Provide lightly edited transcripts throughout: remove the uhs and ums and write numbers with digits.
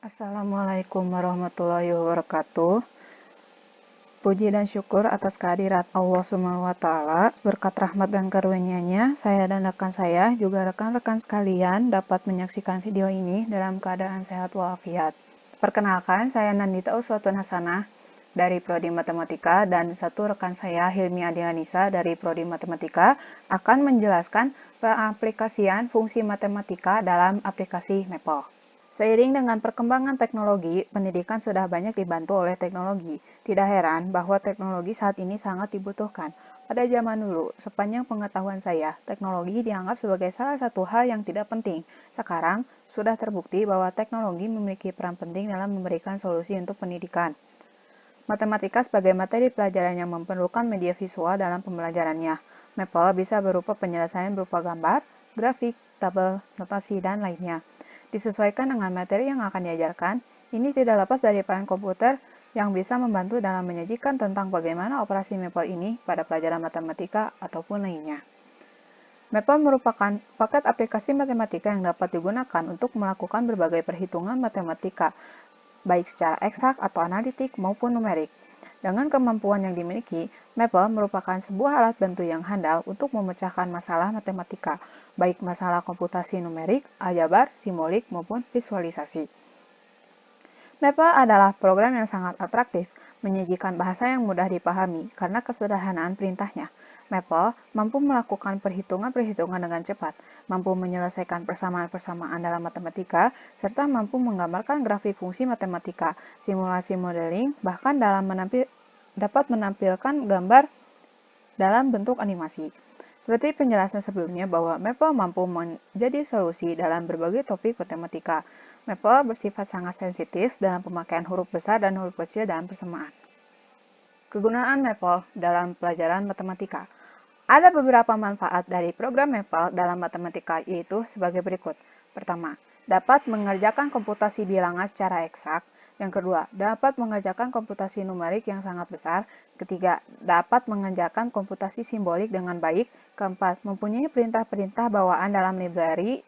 Assalamualaikum warahmatullahi wabarakatuh. Puji dan syukur atas kehadirat Allah Subhanahu wa Ta'ala. Berkat rahmat dan karunia-Nya, saya dan rekan saya, juga rekan-rekan sekalian dapat menyaksikan video ini dalam keadaan sehat walafiat. Perkenalkan, saya Nandita Uswatun Hasanah dari Prodi Matematika dan satu rekan saya, Hilmi Adilanisa dari Prodi Matematika, akan menjelaskan pengaplikasian fungsi matematika dalam aplikasi Maple. Seiring dengan perkembangan teknologi, pendidikan sudah banyak dibantu oleh teknologi. Tidak heran bahwa teknologi saat ini sangat dibutuhkan. Pada zaman dulu, sepanjang pengetahuan saya, teknologi dianggap sebagai salah satu hal yang tidak penting. Sekarang, sudah terbukti bahwa teknologi memiliki peran penting dalam memberikan solusi untuk pendidikan. Matematika sebagai materi pelajaran yang memerlukan media visual dalam pembelajarannya. Maple bisa berupa penyelesaian berupa gambar, grafik, tabel, notasi, dan lainnya. Disesuaikan dengan materi yang akan diajarkan, ini tidak lepas dari peran komputer yang bisa membantu dalam menyajikan tentang bagaimana operasi Maple ini pada pelajaran matematika ataupun lainnya. Maple merupakan paket aplikasi matematika yang dapat digunakan untuk melakukan berbagai perhitungan matematika, baik secara eksak atau analitik maupun numerik. Dengan kemampuan yang dimiliki, Maple merupakan sebuah alat bantu yang handal untuk memecahkan masalah matematika, baik masalah komputasi numerik, aljabar, simbolik, maupun visualisasi. Maple adalah program yang sangat atraktif, menyajikan bahasa yang mudah dipahami karena kesederhanaan perintahnya. Maple mampu melakukan perhitungan-perhitungan dengan cepat, mampu menyelesaikan persamaan-persamaan dalam matematika, serta mampu menggambarkan grafik fungsi matematika, simulasi modeling, bahkan dapat menampilkan gambar dalam bentuk animasi. Seperti penjelasan sebelumnya bahwa Maple mampu menjadi solusi dalam berbagai topik matematika. Maple bersifat sangat sensitif dalam pemakaian huruf besar dan huruf kecil dalam persamaan. Kegunaan Maple dalam pelajaran matematika. Ada beberapa manfaat dari program Maple dalam matematika, yaitu sebagai berikut. Pertama, dapat mengerjakan komputasi bilangan secara eksak. Yang kedua, dapat mengerjakan komputasi numerik yang sangat besar. Ketiga, dapat mengerjakan komputasi simbolik dengan baik. Keempat, mempunyai perintah-perintah bawaan dalam library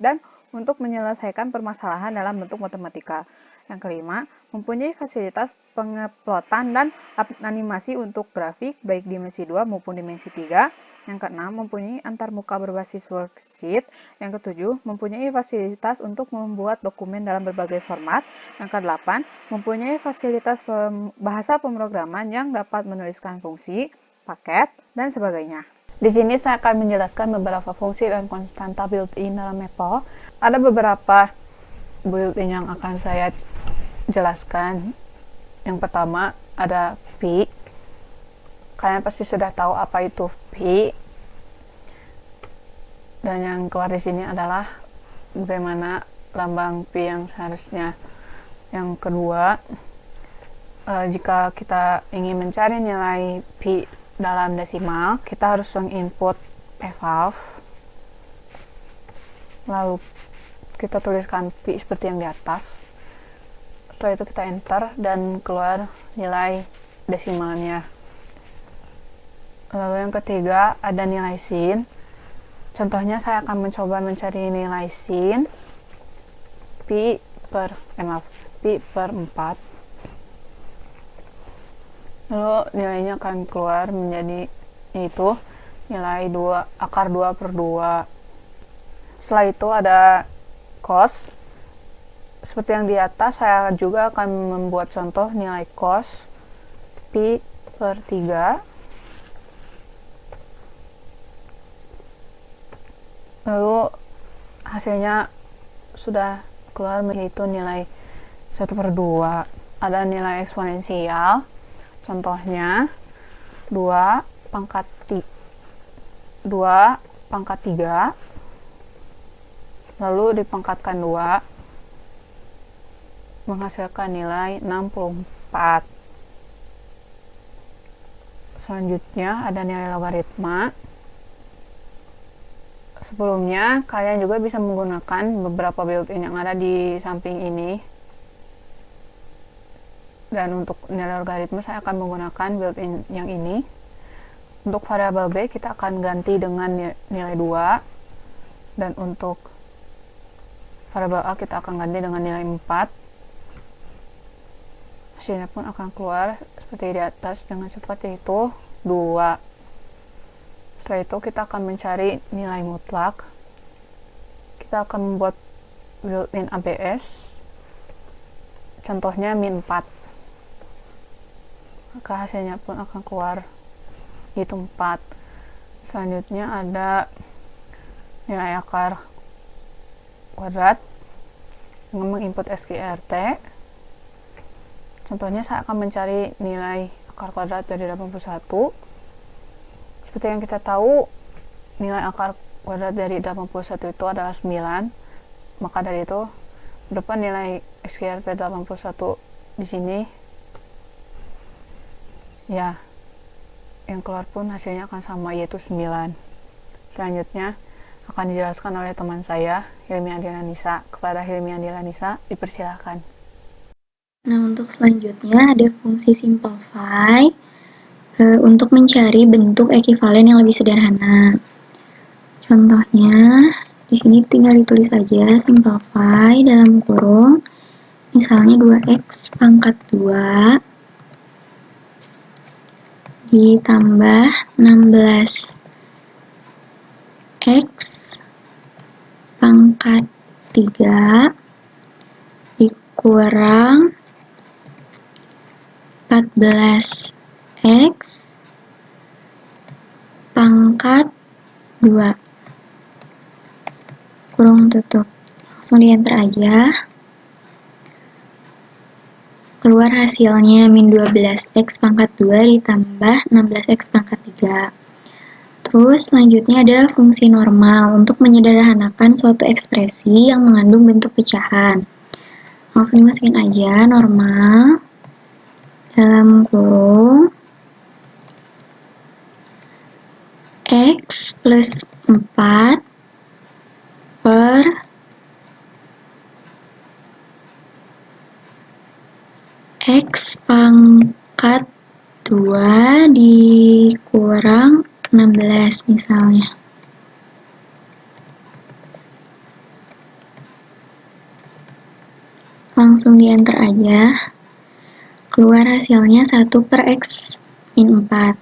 dan untuk menyelesaikan permasalahan dalam bentuk matematika. Yang kelima, mempunyai fasilitas pengeplotan dan animasi untuk grafik baik dimensi 2 maupun dimensi 3. Yang keenam, mempunyai antarmuka berbasis worksheet. Yang ketujuh, mempunyai fasilitas untuk membuat dokumen dalam berbagai format. Yang kedelapan, mempunyai fasilitas bahasa pemrograman yang dapat menuliskan fungsi, paket, dan sebagainya. Di sini saya akan menjelaskan beberapa fungsi dan konstanta built-in dalam Maple. Ada beberapa built-in yang akan saya jelaskan. Yang pertama ada pi. Kalian pasti sudah tahu apa itu pi. Dan yang keluar di sini adalah bagaimana lambang pi yang seharusnya. Yang kedua, jika kita ingin mencari nilai pi dalam desimal, kita harus menginput eval, lalu kita tuliskan pi seperti yang di atas. Setelah itu kita enter dan keluar nilai desimalnya. Lalu yang ketiga ada nilai sin. Contohnya saya akan mencoba mencari nilai sin pi per 4. Lalu nilainya akan keluar menjadi itu nilai 2 akar 2 per 2. Setelah itu ada cos. Seperti yang di atas, saya juga akan membuat contoh nilai cos pi per 3. Lalu hasilnya sudah keluar yaitu nilai 1 per 2. Ada nilai eksponensial. Contohnya 2 pangkat 3 lalu dipangkatkan 2 menghasilkan nilai 64. Selanjutnya ada nilai logaritma. Sebelumnya kalian juga bisa menggunakan beberapa built-in yang ada di samping ini. Dan untuk nilai logaritma saya akan menggunakan built-in yang ini. Untuk variabel b kita akan ganti dengan nilai 2. Dan untuk variabel A kita akan ganti dengan nilai 4. Hasilnya pun akan keluar seperti di atas dengan cepat, yaitu 2. Setelah itu kita akan mencari nilai mutlak. Kita akan membuat built-in ABS, contohnya min 4, maka hasilnya pun akan keluar yaitu 4. Selanjutnya ada nilai akar kuadrat dengan menginput SQRT. Contohnya saya akan mencari nilai akar kuadrat dari 81. Seperti yang kita tahu, nilai akar kuadrat dari 81 itu adalah 9. Maka dari itu, depan nilai SQRT 81 di sini, ya, yang keluar pun hasilnya akan sama, yaitu 9. Selanjutnya akan dijelaskan oleh teman saya, Hilmi Andila Nisa. Kepada Hilmi Andila Nisa, dipersilakan. Nah, untuk selanjutnya ada fungsi simplify untuk mencari bentuk ekivalen yang lebih sederhana. Contohnya, di sini tinggal ditulis saja simplify dalam kurung, misalnya 2x pangkat 2 ditambah 16x pangkat 3 dikurang 14x pangkat 2. Kurung tutup. Langsung di enter aja. Keluar hasilnya min 12x pangkat 2 ditambah 16x pangkat 3. Terus selanjutnya ada fungsi normal untuk menyederhanakan suatu ekspresi yang mengandung bentuk pecahan. Langsung dimasukin aja normal dalam kurung x plus 4 per x pangkat 2 dikurang 16 misalnya. Langsung di enter aja. Keluar hasilnya 1 per x min 4.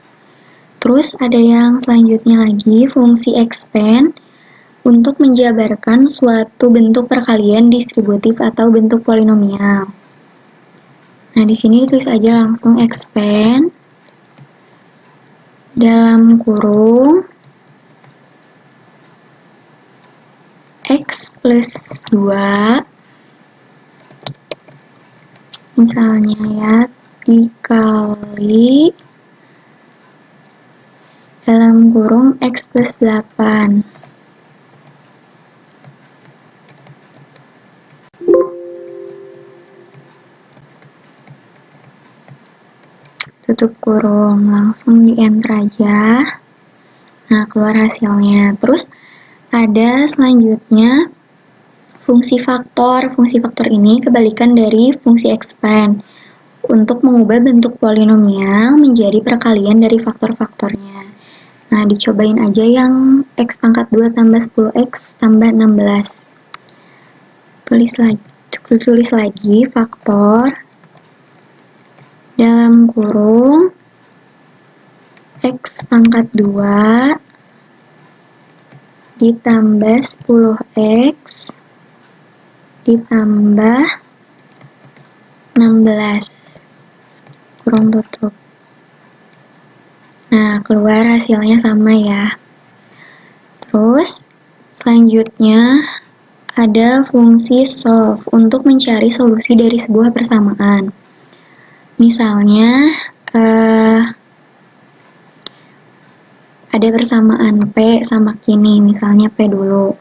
Terus ada yang selanjutnya lagi, fungsi expand untuk menjabarkan suatu bentuk perkalian distributif atau bentuk polinomial. Nah, di sini ditulis aja langsung expand dalam kurung x plus 2 misalnya ya dikali dalam kurung x plus 8. Tutup kurung, langsung di enter aja. Nah, keluar hasilnya. Terus ada selanjutnya fungsi faktor. Fungsi faktor ini kebalikan dari fungsi expand untuk mengubah bentuk polinomial menjadi perkalian dari faktor-faktornya. Nah, dicobain aja yang x pangkat 2 tambah 10x tambah 16. Tulis lagi faktor dalam kurung x pangkat 2 ditambah 10x ditambah 16. Kurung tutup. Nah, keluar hasilnya sama ya. Terus, selanjutnya ada fungsi solve untuk mencari solusi dari sebuah persamaan. Misalnya, ada persamaan P sama Q nih, misalnya P dulu.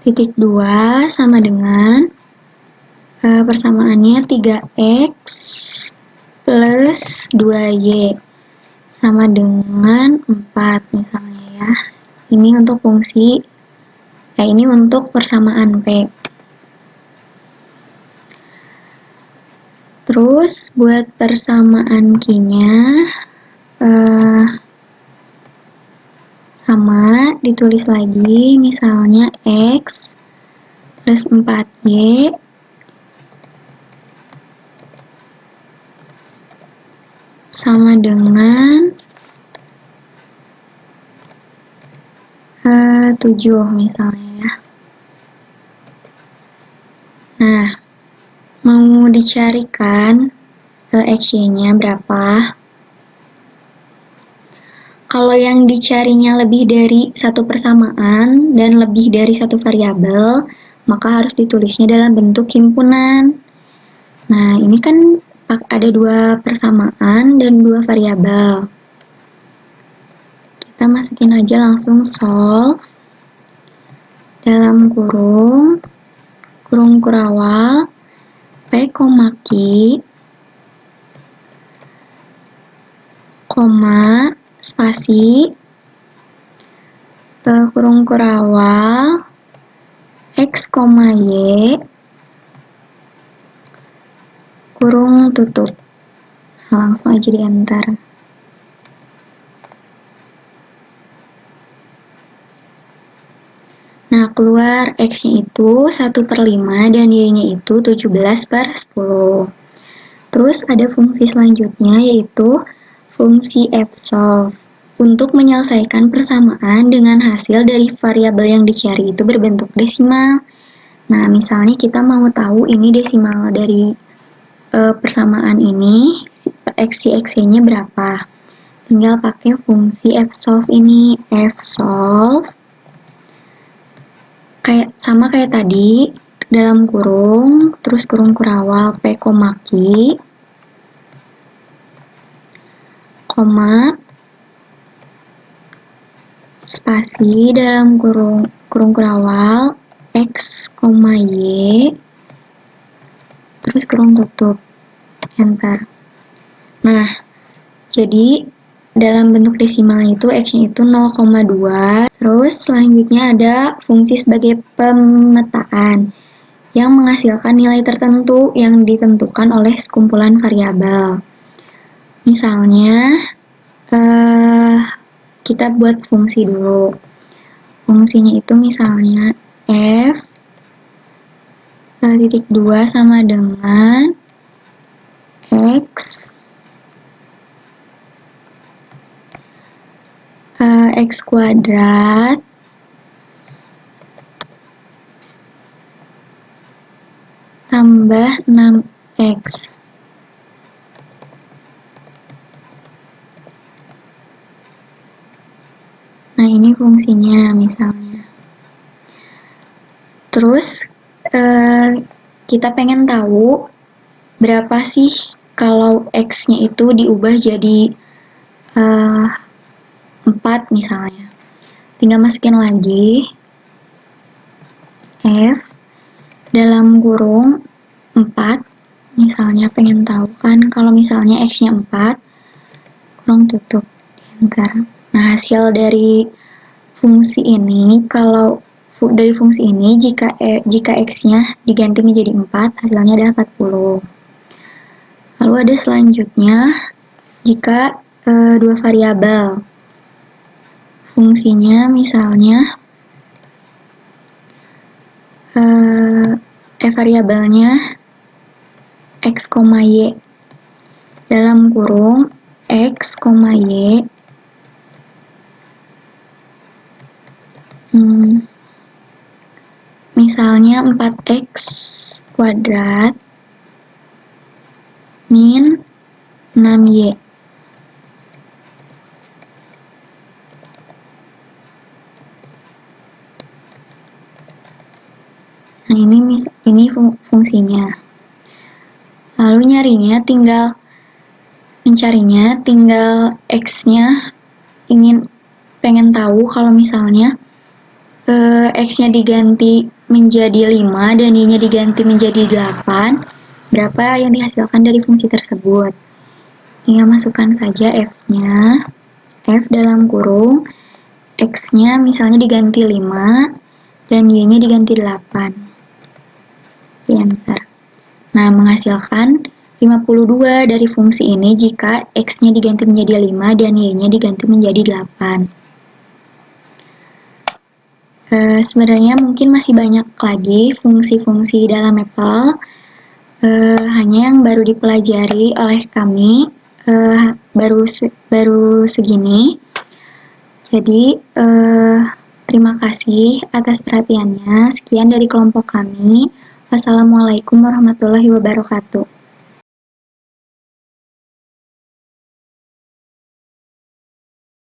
Titik 2 sama dengan persamaannya 3x plus 2y sama dengan 4 misalnya ya. Ini untuk fungsi, ini untuk persamaan P. Terus buat persamaan Q-nya sama, ditulis lagi misalnya x plus 4Y sama dengan 7 misalnya ya. Nah, mau dicarikan X-nya berapa? Kalau yang dicarinya lebih dari satu persamaan dan lebih dari satu variabel, maka harus ditulisnya dalam bentuk himpunan. Nah, ini kan ada 2 persamaan dan 2 variabel. Kita masukin aja langsung solve dalam kurung kurawal P, Q, koma, spasi, kurung kurawal X, Y, kurung tutup. Langsung aja di enter. Nah, keluar X-nya itu 1/5 dan Y-nya itu 17/10. Terus ada fungsi selanjutnya yaitu fungsi fsolve. Untuk menyelesaikan persamaan dengan hasil dari variabel yang dicari itu berbentuk desimal. Nah, misalnya kita mau tahu ini desimal dari persamaan ini, X-nya berapa. Tinggal pakai fungsi fsolve ini, fsolve sama kayak tadi, dalam kurung, terus kurung kurawal P, Q, koma, spasi dalam kurung kurawal X, Y, terus kurung tutup, enter. Nah, jadi dalam bentuk desimal itu X-nya itu 0,2. Terus selanjutnya ada fungsi sebagai pemetaan yang menghasilkan nilai tertentu yang ditentukan oleh sekumpulan variabel. Misalnya, kita buat fungsi dulu. Fungsinya itu misalnya f titik 2 sama dengan x kuadrat tambah 6x. Nah, ini fungsinya misalnya. Terus kita pengen tahu berapa sih kalau x-nya itu diubah jadi 4 misalnya. Tinggal masukin lagi f dalam kurung 4. Misalnya pengen tahu kan kalau misalnya x-nya 4, kurung tutup, enter. Nah, hasil dari fungsi ini, kalau dari fungsi ini jika x-nya diganti menjadi 4, hasilnya adalah 40. Lalu ada selanjutnya jika 2 variabel. Fungsinya misalnya variabelnya x, y dalam kurung x, y misalnya 4x kuadrat min 6y. Nah, ini fungsinya. Lalu mencarinya tinggal x-nya pengen tahu kalau misalnya x-nya diganti menjadi 5 dan y-nya diganti menjadi 8, berapa yang dihasilkan dari fungsi tersebut. Tinggal masukkan saja f-nya, f dalam kurung, x-nya misalnya diganti 5 dan y-nya diganti 8. Enter. Nah, menghasilkan 52 dari fungsi ini jika x-nya diganti menjadi 5 dan y-nya diganti menjadi 8. Sebenarnya mungkin masih banyak lagi fungsi-fungsi dalam Maple, hanya yang baru dipelajari oleh kami baru segini. Jadi terima kasih atas perhatiannya. Sekian dari kelompok kami. Wassalamualaikum warahmatullahi wabarakatuh.